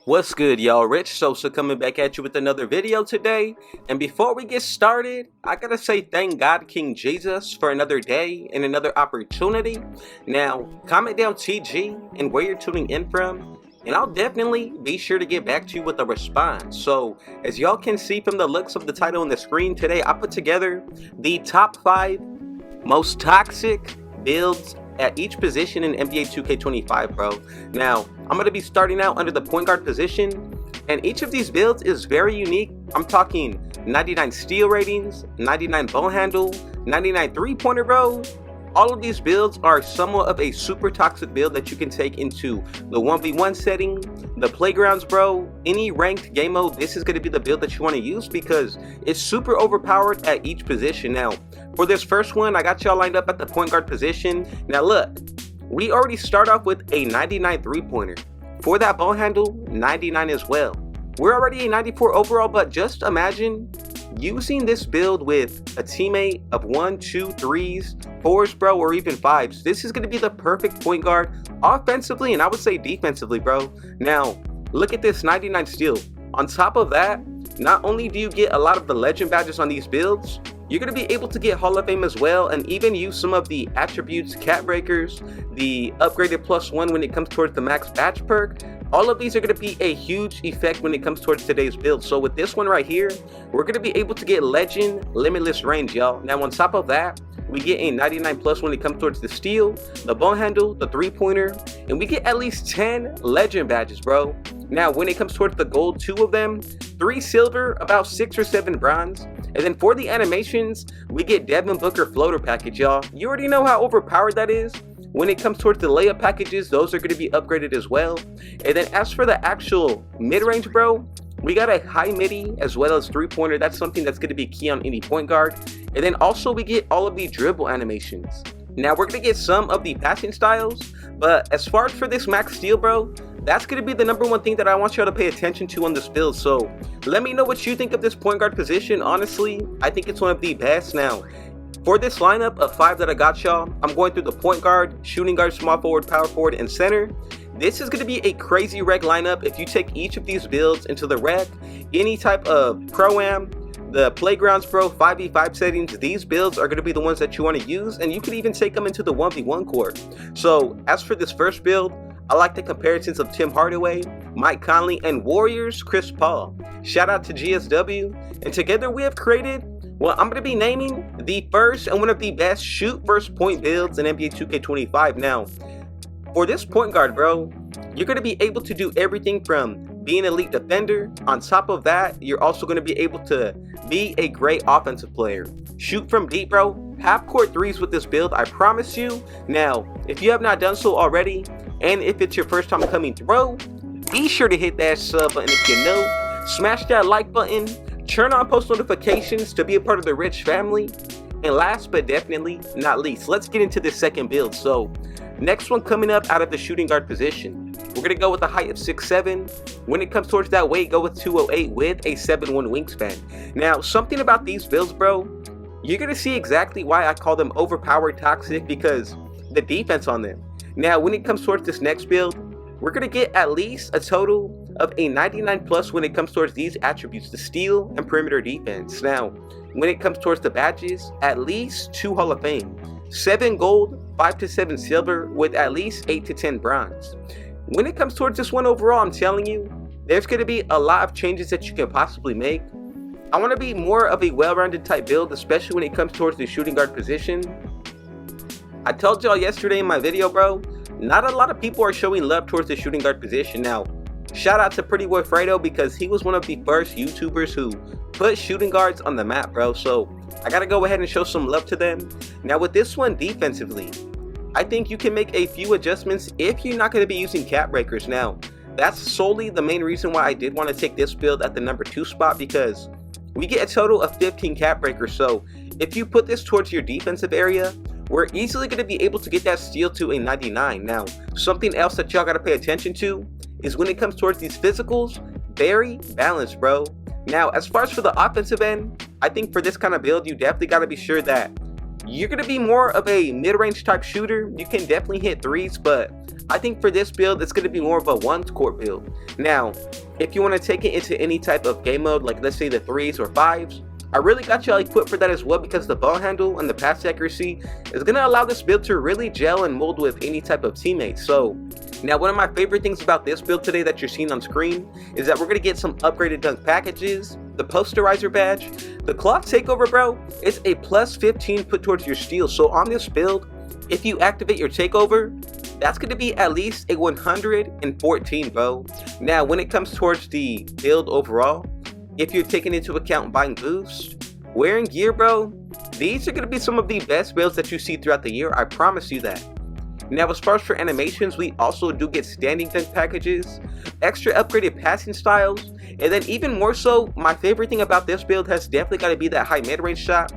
What's good, y'all? Rich Sosa coming back at you with another video today. And before we get started, I gotta say thank God King Jesus for another day and another opportunity. Now, comment down TG and where you're tuning in from, and I'll definitely be sure to get back to you with a response. So, as y'all can see from the looks of the title on the screen today, I put together the top 5 most toxic builds at each position in NBA 2K25, bro. Now, I'm going to be starting out under the point guard position, and each of these builds is very unique. I'm talking 99 steal ratings, 99 ball handle, 99 three-pointer, bro. All of these builds are somewhat of a super toxic build that you can take into the 1v1 setting, the playgrounds, bro. Any ranked game mode, this is going to be the build that you want to use because it's super overpowered at each position. Now, for this first one, I got y'all lined up at the point guard position. Now look, we already start off with a 99 three-pointer. For that ball handle, 99 as well. We're already a 94 overall, but just imagine using this build with a teammate of 1, 2, 3s, 4s, bro, or even 5s. This is going to be the perfect point guard offensively, and I would say defensively, bro. Now, look at this 99 steal. On top of that, not only do you get a lot of the legend badges on these builds, you're going to be able to get Hall of Fame as well, and even use some of the attributes, cat breakers, the upgraded +1 when it comes towards the max batch perk. All of these are going to be a huge effect when it comes towards today's build. So with this one right here, we're going to be able to get legend limitless range, y'all. Now on top of that, we get a 99+ when it comes towards the steal, the ball handle, the three-pointer, and we get at least 10 legend badges, bro. Now when it comes towards the gold, 2 of them, 3 silver, about 6 or 7 bronze. And then for the animations, we get Devin Booker floater package, y'all. You already know how overpowered that is. When it comes towards the layup packages, those are going to be upgraded as well. And then as for the actual mid-range, bro, we got a high midi as well as three-pointer. That's something that's going to be key on any point guard. And then also we get all of the dribble animations. Now we're going to get some of the passing styles, but as far as for this max steal, bro, that's going to be the #1 thing that I want y'all to pay attention to on this build. So let me know what you think of this point guard position. Honestly, I think it's one of the best. Now, for this lineup of 5 that I got y'all, I'm going through the point guard, shooting guard, small forward, power forward, and center. This is going to be a crazy rec lineup. If you take each of these builds into the rec, any type of pro-am, the playgrounds, bro, 5v5 settings, these builds are going to be the ones that you want to use, and you can even take them into the 1v1 court. So as for this first build, I like the comparisons of Tim Hardaway, Mike Conley, and Warriors Chris Paul. Shout out to GSW, and together we have created, well, I'm going to be naming the first and one of the best shoot first point builds in NBA 2K25. Now, for this point guard, bro, you're going to be able to do everything from being an elite defender. On top of that, you're also going to be able to be a great offensive player. Shoot from deep, bro. Half-court threes with this build, I promise you. Now, if you have not done so already, and if it's your first time coming through, be sure to hit that sub button if you know. Smash that like button. Turn on post notifications to be a part of the Rich family. And last but definitely not least, let's get into this second build. So, next one coming up out of the shooting guard position. We're going to go with a height of 6'7". When it comes towards that weight, go with 208 with a 7'1" wingspan. Now, something about these builds, bro, you're going to see exactly why I call them overpowered toxic, because the defense on them. Now, when it comes towards this next build, we're going to get at least a total of a 99+ when it comes towards these attributes, the steal and perimeter defense. Now, when it comes towards the badges, at least 2 Hall of Fame, 7 gold, 5 to 7 silver, with at least 8 to 10 bronze. When it comes towards this one overall, I'm telling you, there's going to be a lot of changes that you can possibly make. I want to be more of a well-rounded type build, especially when it comes towards the shooting guard position. I told y'all yesterday in my video, bro, not a lot of people are showing love towards the shooting guard position. Now, shout out to Pretty Boy Fredo, because he was one of the first YouTubers who put shooting guards on the map, bro. So I gotta go ahead and show some love to them. Now with this one defensively, I think you can make a few adjustments if you're not going to be using cap breakers. Now, that's solely the main reason why I did want to take this build at the #2 spot, because we get a total of 15 cap breakers. So if you put this towards your defensive area, we're easily going to be able to get that steal to a 99. Now, something else that y'all got to pay attention to is when it comes towards these physicals, very balanced, bro. Now, as far as for the offensive end, I think for this kind of build, you definitely got to be sure that you're going to be more of a mid-range type shooter. You can definitely hit threes, but I think for this build, it's going to be more of a one-court build. Now, if you want to take it into any type of game mode, like let's say the 3s or 5s, I really got you equipped for that as well, because the ball handle and the pass accuracy is going to allow this build to really gel and mold with any type of teammate. So now, one of my favorite things about this build today that you're seeing on screen is that we're going to get some upgraded dunk packages, the posterizer badge, the clock takeover, bro. It's a plus 15 put towards your steal. So on this build, if you activate your takeover, that's going to be at least a 114, bro. Now, when it comes towards the build overall, if you're taking into account buying boost, wearing gear, bro, these are going to be some of the best builds that you see throughout the year. I promise you that. Now, as far as for animations, we also do get standing dunk packages, extra upgraded passing styles, and then even more so, my favorite thing about this build has definitely got to be that high mid-range shot.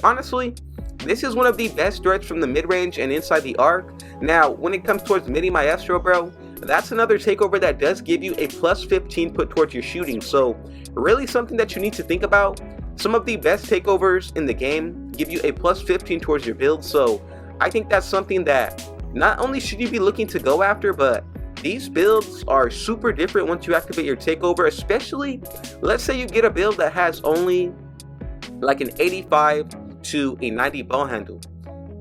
Honestly, this is one of the best threats from the mid-range and inside the arc. Now, when it comes towards Mini Maestro, bro, that's another takeover that does give you a plus 15 put towards your shooting. So really something that you need to think about. Some of the best takeovers in the game give you a plus 15 towards your build. So I think that's something that not only should you be looking to go after, but these builds are super different once you activate your takeover. Especially, let's say you get a build that has only like an 85 to a 90 ball handle.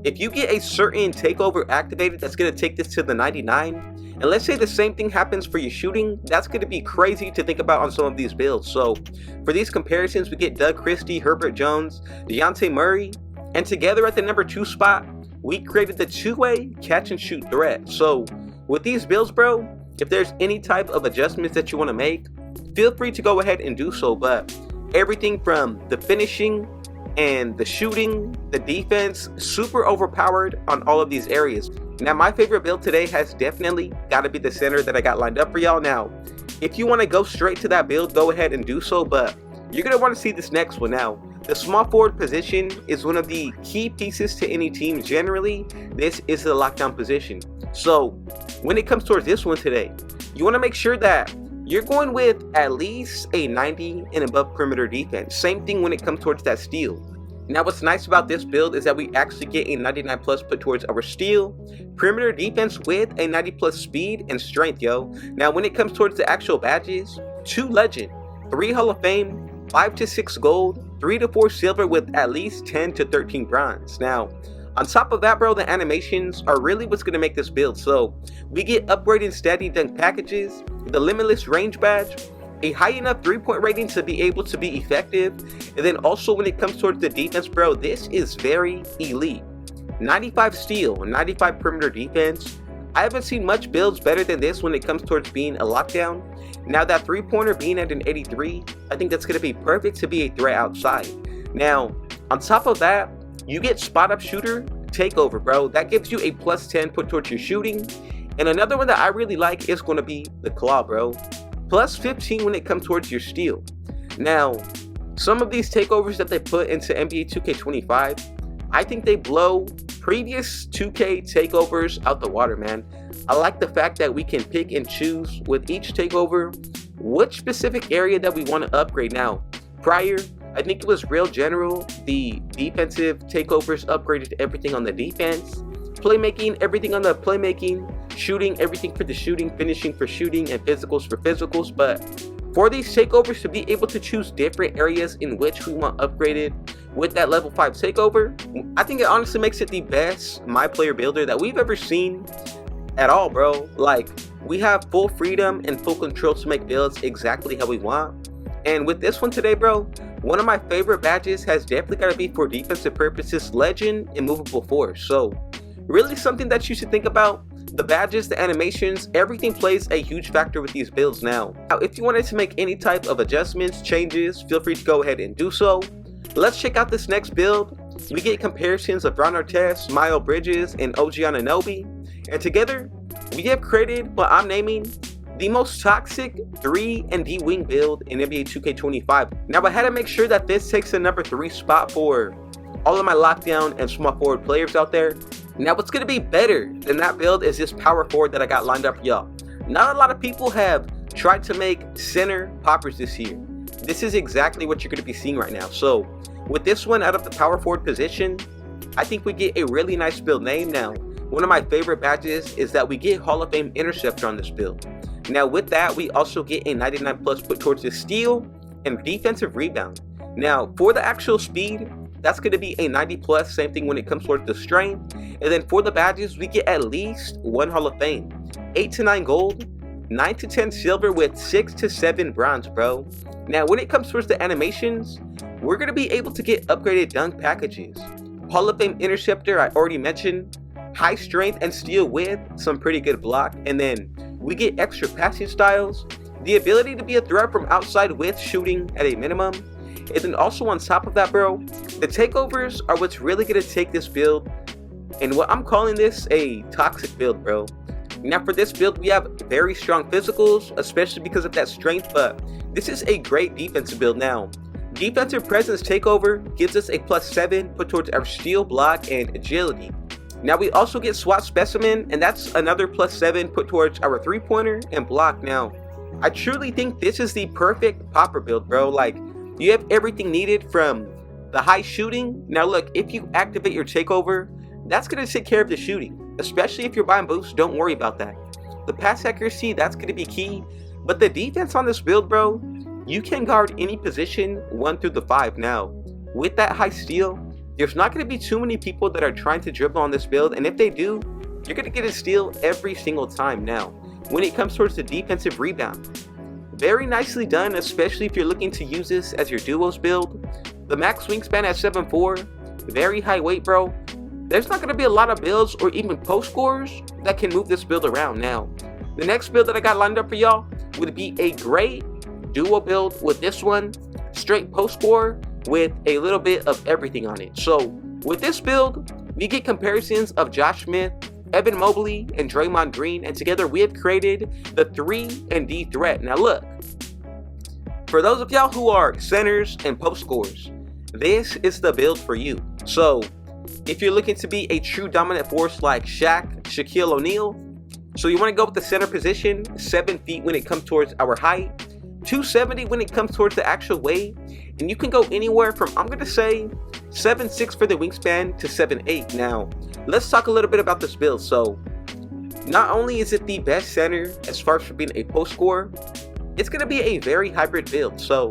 If you get a certain takeover activated that's going to take this to the 99, and let's say the same thing happens for your shooting, that's going to be crazy to think about on some of these builds. So for these comparisons, we get Doug Christie, Herbert Jones, Dejounte Murray, and together at the number 2 spot, we created the two-way catch and shoot threat. So with these builds, bro, if there's any type of adjustments that you want to make, feel free to go ahead and do so. But everything from the finishing and the shooting, the defense, super overpowered on all of these areas. Now, my favorite build today has definitely got to be the center that I got lined up for y'all. Now, if you want to go straight to that build, go ahead and do so, but you're going to want to see this next one. Now, the small forward position is one of the key pieces to any team. Generally, this is the lockdown position. So when it comes towards this one today, you want to make sure that you're going with at least a 90 and above perimeter defense. Same thing when it comes towards that steal. Now, what's nice about this build is that we actually get a 99 plus put towards our steal, perimeter defense with a 90 plus speed and strength, yo. Now, when it comes towards the actual badges, 2 legend, 3 Hall of Fame, 5 to 6 gold, 3 to 4 silver with at least 10 to 13 bronze. Now, on top of that, bro, the animations are really what's going to make this build. So we get upgraded steady dunk packages, the limitless range badge, a high enough 3-point rating to be able to be effective, and then also when it comes towards the defense, bro, this is very elite. 95 steal, 95 perimeter defense. I haven't seen much builds better than this when it comes towards being a lockdown. Now, that 3-pointer being at an 83, I think that's going to be perfect to be a threat outside. Now, on top of that, you get spot up shooter takeover, bro. That gives you a plus 10 put towards your shooting. And another one that I really like is going to be the claw, bro. Plus 15 when it comes towards your steal. Now, some of these takeovers that they put into NBA 2K25, I think they blow previous 2K takeovers out the water, man. I like the fact that we can pick and choose with each takeover which specific area that we want to upgrade. Now, prior, I think it was real general. The defensive takeovers upgraded everything on the defense, playmaking, everything on the playmaking, shooting, everything for the shooting, finishing for shooting, and physicals for physicals. But for these takeovers to be able to choose different areas in which we want upgraded with that level 5 takeover, I think it honestly makes it the best my player builder that we've ever seen at all, bro. Like, we have full freedom and full control to make builds exactly how we want. And with this one today, bro, one of my favorite badges has definitely got to be for defensive purposes, legend and movable force. So really something that you should think about. The badges, the animations, everything plays a huge factor with these builds. Now, if you wanted to make any type of adjustments, changes, feel free to go ahead and do so. Let's check out this next build. We get comparisons of Ron Artest, Miles Bridges, and OG Anunoby. And together, we have created what I'm naming the most toxic 3 and D wing build in NBA 2K25. Now, I had to make sure that this takes the number 3 spot for all of my lockdown and small forward players out there. Now, what's going to be better than that build is this power forward that I got lined up for y'all. Not a lot of people have tried to make center poppers this year. This is exactly what you're going to be seeing right now. So with this one out of the power forward position, I think we get a really nice build name. Now, one of my favorite badges is that we get Hall of Fame Interceptor on this build. Now with that, we also get a 99 plus put towards the steal and defensive rebound. Now for the actual speed, that's going to be a 90 plus, same thing when it comes towards the strength. And then for the badges, we get at least 1 Hall of Fame, 8 to 9 gold, 9 to 10 silver with 6 to 7 bronze, bro. Now when it comes towards the animations, we're going to be able to get upgraded dunk packages. Hall of Fame Interceptor, I already mentioned, high strength and steal with some pretty good block. And then we get extra passing styles, the ability to be a threat from outside with shooting at a minimum. And then also on top of that, bro, the takeovers are what's really going to take this build, and what I'm calling this a toxic build, bro. Now for this build, we have very strong physicals, especially because of that strength, but this is a great defensive build. Now defensive presence takeover gives us a +7 put towards our steal, block, and agility. Now we also get SWAT specimen, and that's another +7 put towards our 3-pointer and block. Now I truly think this is the perfect popper build, bro. Like, you have everything needed from the high shooting. Now look, if you activate your takeover, that's going to take care of the shooting, especially if you're buying boosts. Don't worry about that. The pass accuracy, that's going to be key. But the defense on this build, bro, you can guard any position 1 through the 5. Now with that high steal, there's not going to be too many people that are trying to dribble on this build, and if they do, you're going to get a steal every single time. Now when it comes towards the defensive rebound, very nicely done, especially if you're looking to use this as your duos build. The max wingspan at 7'4", very high weight, bro. There's not going to be a lot of builds or even post scorers that can move this build around. Now the next build that I got lined up for y'all would be a great duo build with this one, straight post scorer with a little bit of everything on it. So with this build, we get comparisons of Josh Smith, Evan Mobley, and Draymond Green, and together we have created the 3-and-D threat. Now look, for those of y'all who are centers and post scorers, this is the build for you. So if you're looking to be a true dominant force like Shaq, Shaquille O'Neal, so you want to go with the center position, 7 feet when it comes towards our height, 270 when it comes towards the actual weight, and you can go anywhere from, I'm going to say, 7'6" for the wingspan to 7'8". Now let's talk a little bit about this build. So not only is it the best center as far as for being a post scorer, it's going to be a very hybrid build. So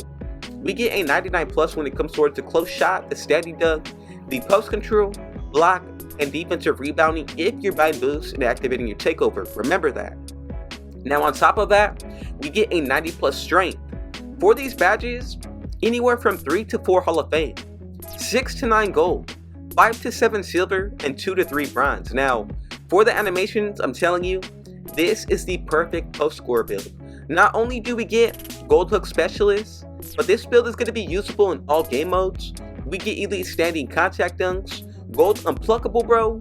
we get a 99 plus when it comes towards the close shot, the standing dunk, the post control, block, and defensive rebounding if you're buying boosts and activating your takeover. Remember that. Now on top of that, we get a 90 plus strength. For these badges, anywhere from 3 to 4 Hall of Fame, 6 to 9 gold, 5 to 7 silver, and 2 to 3 bronze. Now for the animations, I'm telling you, this is the perfect post score build. Not only do we get gold hook specialists, but this build is going to be usable in all game modes. We get elite standing contact dunks, gold unpluckable, bro,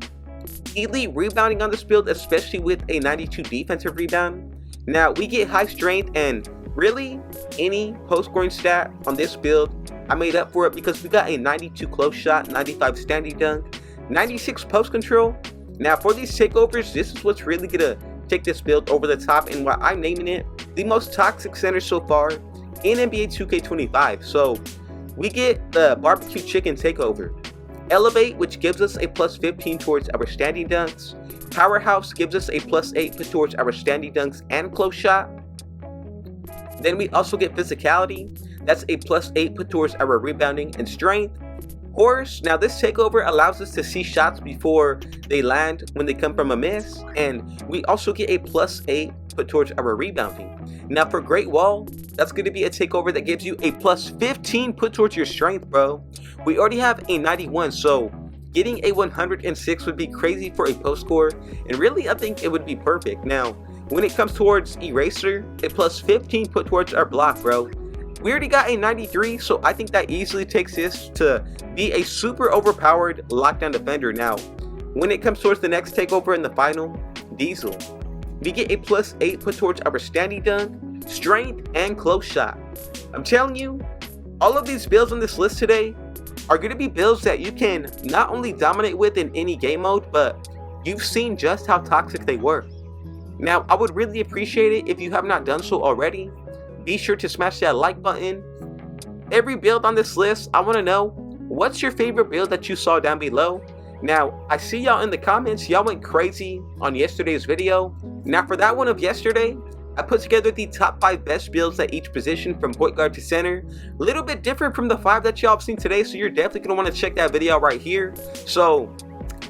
elite rebounding on this build, especially with a 92 defensive rebound. Now we get high strength, and really any post scoring stat on this build, I made up for it because we got a 92 close shot, 95 standing dunk, 96 post control. Now for these takeovers, this is what's really gonna take this build over the top, and why I'm naming it the most toxic center so far in NBA 2K25. So we get the barbecue chicken takeover, elevate, which gives us a +15 towards our standing dunks, powerhouse gives us a +8 towards our standing dunks and close shot. Then we also get physicality, that's a +8 put towards our rebounding and strength. Horse, now this takeover allows us to see shots before they land when they come from a miss, and we also get a +8 put towards our rebounding. Now for Great Wall, that's going to be a takeover that gives you a +15 put towards your strength, bro. We already have a 91, so getting a 106 would be crazy for a post score, and really I think it would be perfect. Now when it comes towards Eraser, a +15 put towards our block, bro. We already got a 93, so I think that easily takes this to be a super overpowered lockdown defender. Now when it comes towards the next takeover in the final, Diesel, we get a +8 put towards our standing dunk, strength, and close shot. I'm telling you, all of these builds on this list today are going to be builds that you can not only dominate with in any game mode, but you've seen just how toxic they were. Now I would really appreciate it if you have not done so already. Be sure to smash that like button. Every build on this list, I want to know, what's your favorite build that you saw down below? Now, I see y'all in the comments, y'all went crazy on yesterday's video. Now for that one of yesterday, I put together the top 5 best builds at each position from point guard to center. A little bit different from the 5 that y'all have seen today, so you're definitely going to want to check that video right here. So,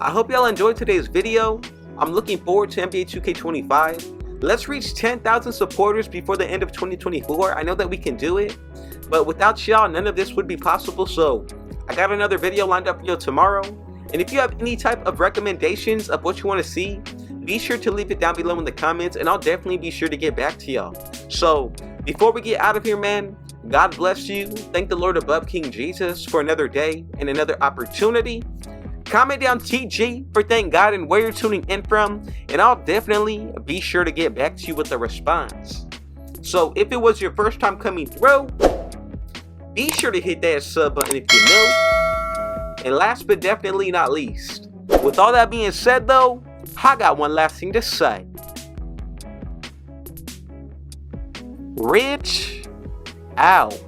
I hope y'all enjoyed today's video. I'm looking forward to NBA 2K25. Let's reach 10,000 supporters before the end of 2024. I know that we can do it, but without y'all, none of this would be possible. So, I got another video lined up for you tomorrow. And if you have any type of recommendations of what you want to see, be sure to leave it down below in the comments, and I'll definitely be sure to get back to y'all. So, before we get out of here, man, God bless you. Thank the Lord above, King Jesus, for another day and another opportunity. Comment down TG for thank God and where you're tuning in from, and I'll definitely be sure to get back to you with a response. So, if it was your first time coming through, be sure to hit that sub button if you're new. And last but definitely not least, with all that being said though, I got one last thing to say. Rich out.